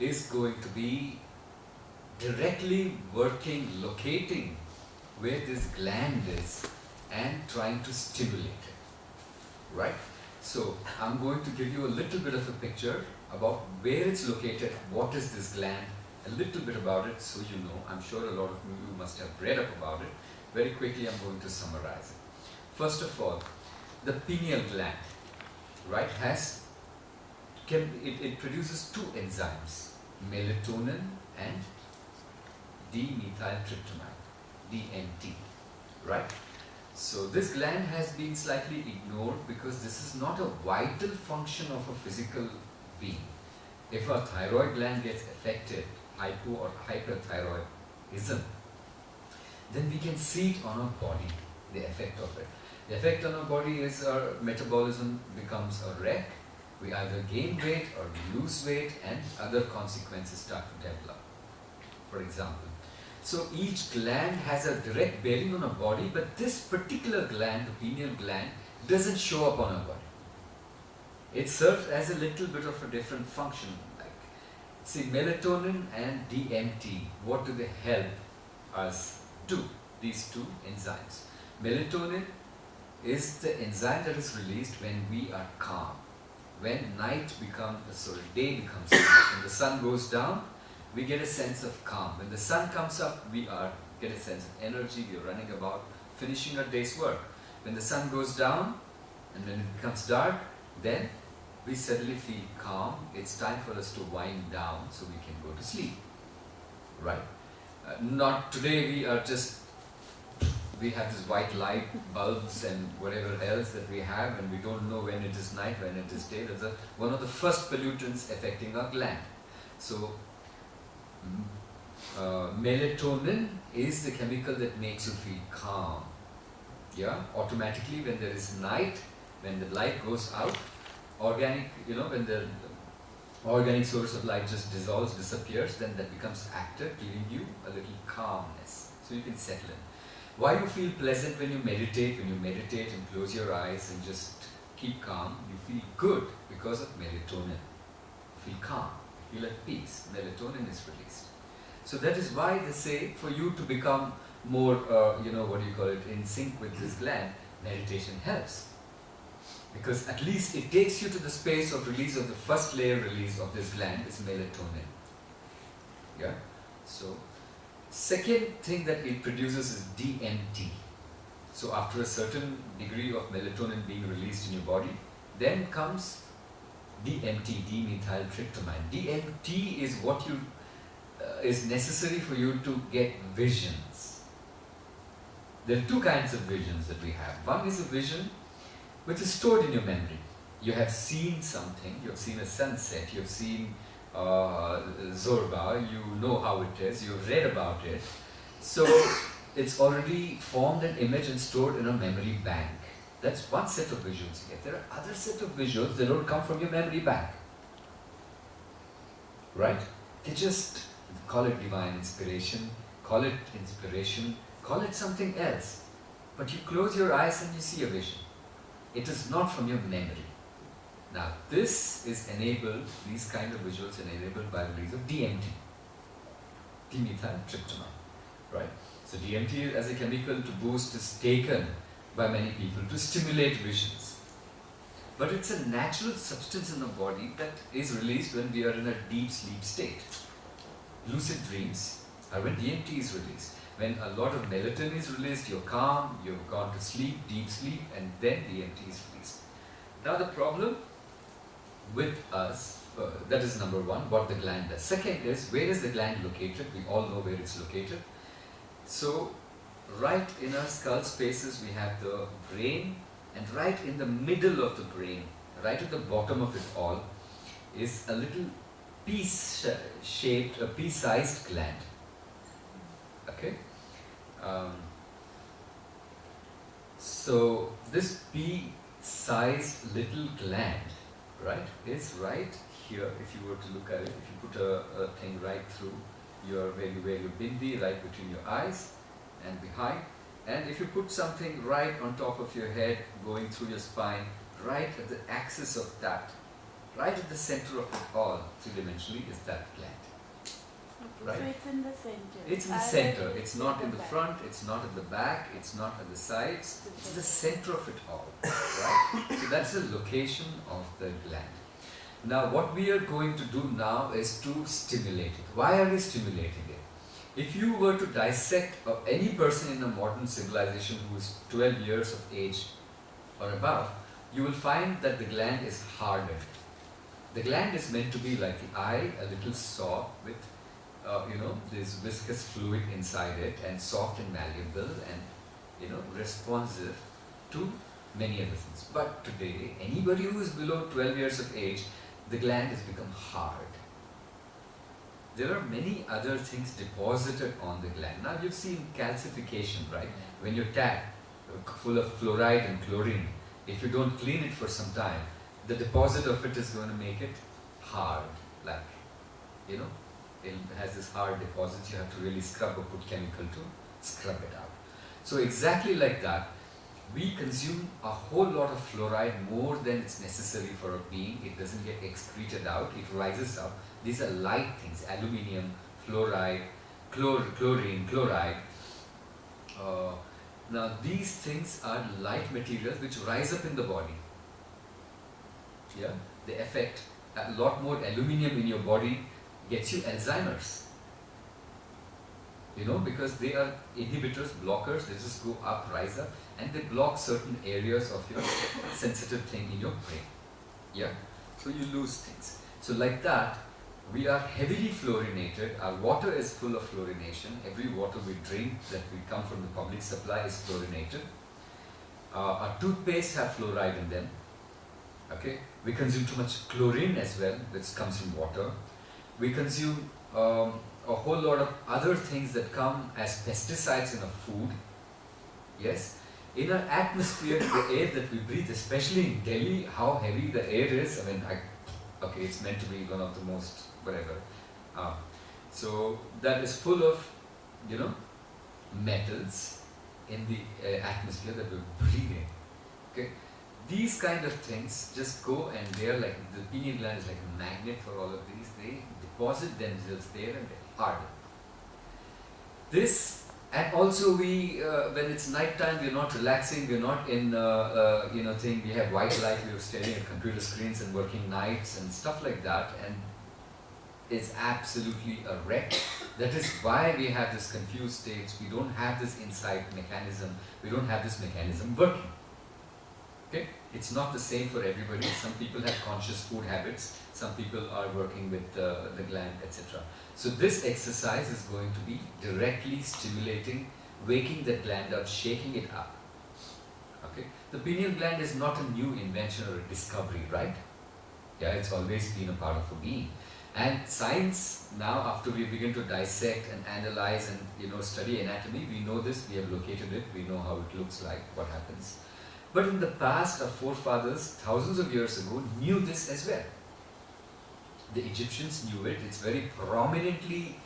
is going to be directly working, locating where this gland is and trying to stimulate it, right? So I'm going to give you a little bit of a picture about where it's located, what is this gland, a little bit about it so you know. I'm sure a lot of you must have read up about it. Very quickly I'm going to summarize it. First of all, the pineal gland, right, it produces two enzymes, melatonin and dimethyltryptamine, DMT, right? So this gland has been slightly ignored because this is not a vital function of a physical being. If our thyroid gland gets affected, hypo or hyperthyroidism, then we can see it on our body, the effect of it. The effect on our body is our metabolism becomes a wreck. We either gain weight or we lose weight, and other consequences start to develop, for example. So each gland has a direct bearing on our body, but this particular gland, the pineal gland, doesn't show up on our body. It serves as a little bit of a different function. Like, see, melatonin and DMT, what do they help us do? These two enzymes. Melatonin is the enzyme that is released when we are calm. When day becomes night. When the sun goes down, we get a sense of calm. When the sun comes up, we get a sense of energy. We are running about, finishing our day's work. When the sun goes down and when it becomes dark, then we suddenly feel calm. It's time for us to wind down so we can go to sleep. Right? Not today. We have this white light bulbs and whatever else that we have, and we don't know when it is night, when it is day. That's one of the first pollutants affecting our gland. So melatonin is the chemical that makes you feel calm. Yeah, automatically when there is night, when the light goes out, when the organic source of light just dissolves, disappears, then that becomes active, giving you a little calmness. So you can settle in. Why you feel pleasant when you meditate? When you meditate and close your eyes and just keep calm, you feel good because of melatonin. You feel calm, you feel at peace. Melatonin is released. So that is why they say for you to become more, in sync with this gland, meditation helps. Because at least it takes you to the space of release of the first layer release of this gland is melatonin. Yeah? So, second thing that it produces is DMT. So after a certain degree of melatonin being released in your body, then comes DMT, dimethyltryptamine. DMT is what is necessary for you to get visions. There are two kinds of visions that we have. One is a vision which is stored in your memory. You have seen something, you have seen a sunset, you have seen Zorba, you know how it is, you've read about it. So it's already formed an image and stored in a memory bank. That's one set of visuals you get. There are other set of visuals that don't come from your memory bank. Right? They just call it divine inspiration, call it something else. But you close your eyes and you see a vision. It is not from your memory. Now this is enabled, these kind of visuals are enabled by the release of DMT, dimethyltryptamine, right? So DMT as a chemical to boost is taken by many people to stimulate visions. But it's a natural substance in the body that is released when we are in a deep sleep state. Lucid dreams are when DMT is released. When a lot of melatonin is released, you're calm, you've gone to sleep, deep sleep, and then DMT is released. Now the problem with us, that is number one, what the gland does. Second is, where is the gland located? We all know where it's located. So, right in our skull spaces we have the brain, and right in the middle of the brain, right at the bottom of it all, is a little pea-shaped, a pea-sized gland. Okay? So, this pea-sized little gland, right, is right here. If you were to look at it, if you put a thing right through where you wear your bindi, right between your eyes and behind, and if you put something right on top of your head, going through your spine, right at the axis of that, right at the center of it all, three-dimensionally, is that gland. Okay, Right? so it's in the center. It's in the center. It's not in the front, it's not at the back, it's not at the sides. It's the center of it all. Right? So that's the location of the gland. Now what we are going to do now is to stimulate it. Why are we stimulating it? If you were to dissect any person in a modern civilization who is 12 years of age or above, you will find that the gland is hardened. The gland is meant to be like the eye, a little soft with this viscous fluid inside it, and soft and malleable and responsive to many other things. But today, anybody who is below 12 years of age, the gland has become hard. There are many other things deposited on the gland. Now you've seen calcification, right? When your tap full of fluoride and chlorine, if you don't clean it for some time, the deposit of it is going to make it hard, like, it has this hard deposit. You have to really scrub or put chemical to scrub it out. So exactly like that, we consume a whole lot of fluoride, more than it's necessary for a being. It doesn't get excreted out, it rises up. These are light things: aluminium, fluoride, chlorine, chloride. Now these things are light materials which rise up in the body. Yeah, they affect a lot more. Aluminium in your body gets you Alzheimer's. Because they are inhibitors, blockers. They just go up, rise up, and they block certain areas of your sensitive thing in your brain. Yeah, so you lose things. So like that, we are heavily fluorinated. Our water is full of fluorination. Every water we drink that we come from the public supply is fluorinated. Our toothpaste have fluoride in them. Okay, we consume too much chlorine as well, which comes in water. We consume a whole lot of other things that come as pesticides in our food. Yes, in our atmosphere, the air that we breathe, especially in Delhi, how heavy the air is. I mean, okay, it's meant to be one of the most whatever. So that is full of, metals in the atmosphere that we're breathing. Okay, these kind of things just go, and they're like, the pineal gland is like a magnet for all of these. They deposit themselves there and they harden. This, and also we, when it's night time, we're not relaxing, we're not in, we have white light, we're staring at computer screens and working nights and stuff like that, and it's absolutely a wreck. That is why we have this confused states. We don't have this insight mechanism, we don't have this mechanism working. Okay? It's not the same for everybody. Some people have conscious food habits, some people are working with the gland, etc. So this exercise is going to be directly stimulating, waking the gland up, shaking it up. Okay? The pineal gland is not a new invention or a discovery, right? Yeah, it's always been a part of a being. And science now, after we begin to dissect and analyze and study anatomy, we know this, we have located it, we know how it looks like, what happens. But in the past, our forefathers, thousands of years ago, knew this as well. The Egyptians knew it. It's very prominently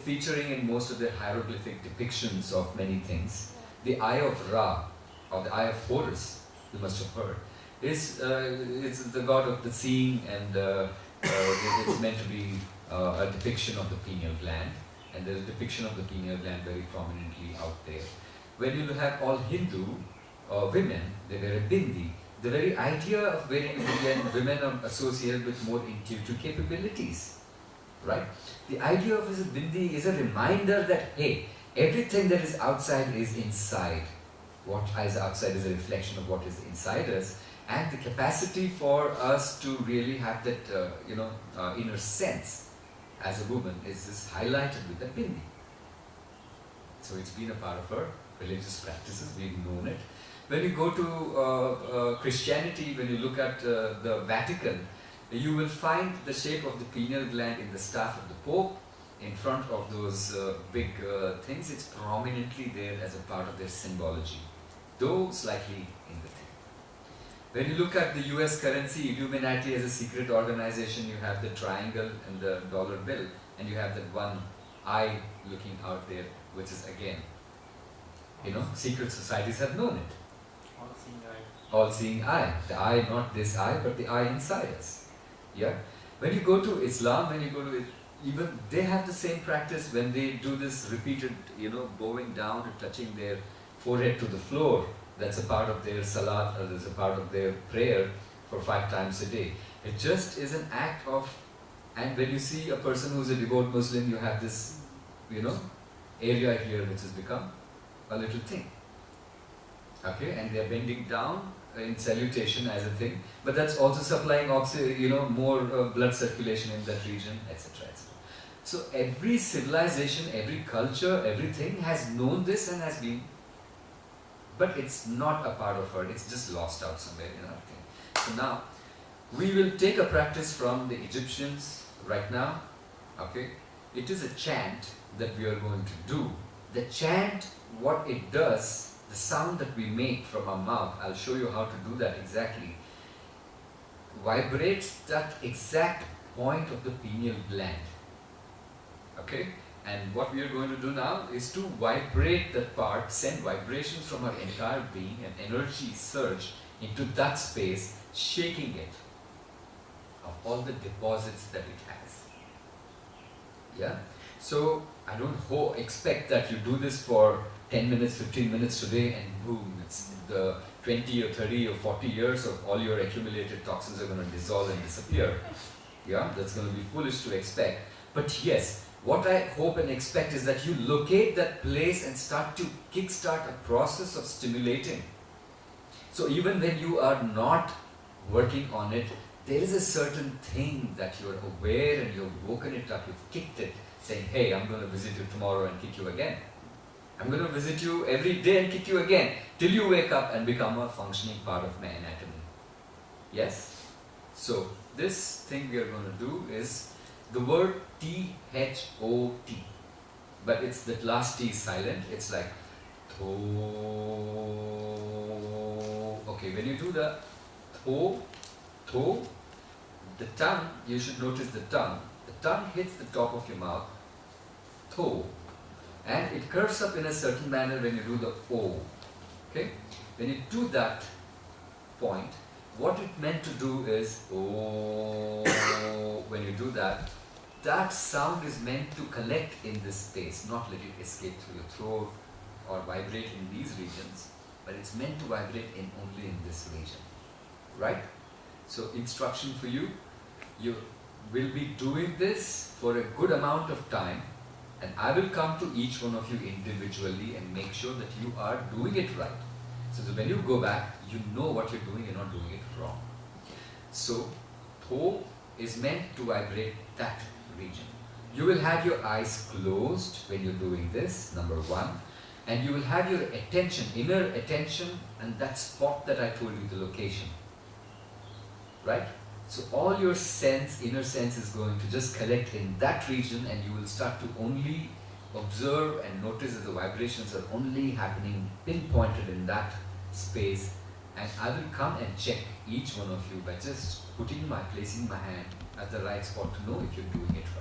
featuring in most of their hieroglyphic depictions of many things. The eye of Ra, or the eye of Horus, you must have heard, is it's the god of the seeing, and it's meant to be a depiction of the pineal gland, and there's a depiction of the pineal gland very prominently out there. When you have all Hindu women, they wear a bindi. The very idea of wearing a bindi, and women are associated with more intuitive capabilities, right? The idea of a bindi is a reminder that, hey, everything that is outside is inside. What is outside is a reflection of what is inside us, and the capacity for us to really have that, inner sense as a woman is just highlighted with the bindi. So it's been a part of our religious practices, we've known it. When you go to Christianity, when you look at the Vatican, you will find the shape of the pineal gland in the staff of the Pope, in front of those big things. It's prominently there as a part of their symbology, though slightly in the thing. When you look at the US currency, Illuminati as a secret organization, you have the triangle and the dollar bill, and you have that one eye looking out there, which is again, secret societies have known it. All-seeing eye. All-seeing eye. The eye, not this eye, but the eye inside us. Yeah? When you go to Islam, when you go to it, even they have the same practice when they do this repeated, bowing down and touching their forehead to the floor. That's a part of their salat, or that's a part of their prayer for 5 times a day. It just is an act of, and when you see a person who's a devout Muslim, you have this, area here which has become a little thing. Okay, and they are bending down in salutation as a thing, but that's also supplying more blood circulation in that region, etc. etc. So every civilization, every culture, everything has known this and has been, but it's not a part of it, it's just lost out somewhere in our thing. So now, we will take a practice from the Egyptians right now, okay? It is a chant that we are going to do. The chant, what it does, the sound that we make from our mouth, I'll show you how to do that exactly, vibrates that exact point of the pineal gland. Okay? And what we are going to do now is to vibrate that part, send vibrations from our entire being, and energy surge into that space, shaking it of all the deposits that it has. Yeah? So, I don't expect that you do this for 10 minutes, 15 minutes today and boom, it's the 20 or 30 or 40 years of all your accumulated toxins are going to dissolve and disappear. Yeah, that's going to be foolish to expect. But yes, what I hope and expect is that you locate that place and start to kickstart a process of stimulating. So even when you are not working on it, there is a certain thing that you are aware and you've woken it up, you've kicked it, saying, hey, I'm going to visit you tomorrow and kick you again. I'm going to visit you every day and kick you again, till you wake up and become a functioning part of my anatomy. Yes? So, this thing we are going to do is the word T-H-O-T. But it's that last T is silent. It's like Tho. Okay, when you do the Tho, the tongue, you should notice the tongue. The tongue hits the top of your mouth, Tho. And it curves up in a certain manner when you do the O. Okay? When you do that point, what it meant to do is O. When you do that, that sound is meant to collect in this space, not let it escape through your throat or vibrate in these regions, but it's meant to vibrate only in this region. Right? So, instruction for you, you will be doing this for a good amount of time. And I will come to each one of you individually and make sure that you are doing it right. So that when you go back, you know what you're doing, you're not doing it wrong. So, Tho is meant to vibrate that region. You will have your eyes closed when you're doing this, number one. And you will have your attention, inner attention, and that spot that I told you, the location. Right? So all your inner sense is going to just collect in that region, and you will start to only observe and notice that the vibrations are only happening pinpointed in that space. And I will come and check each one of you by just placing my hand at the right spot to know if you're doing it right.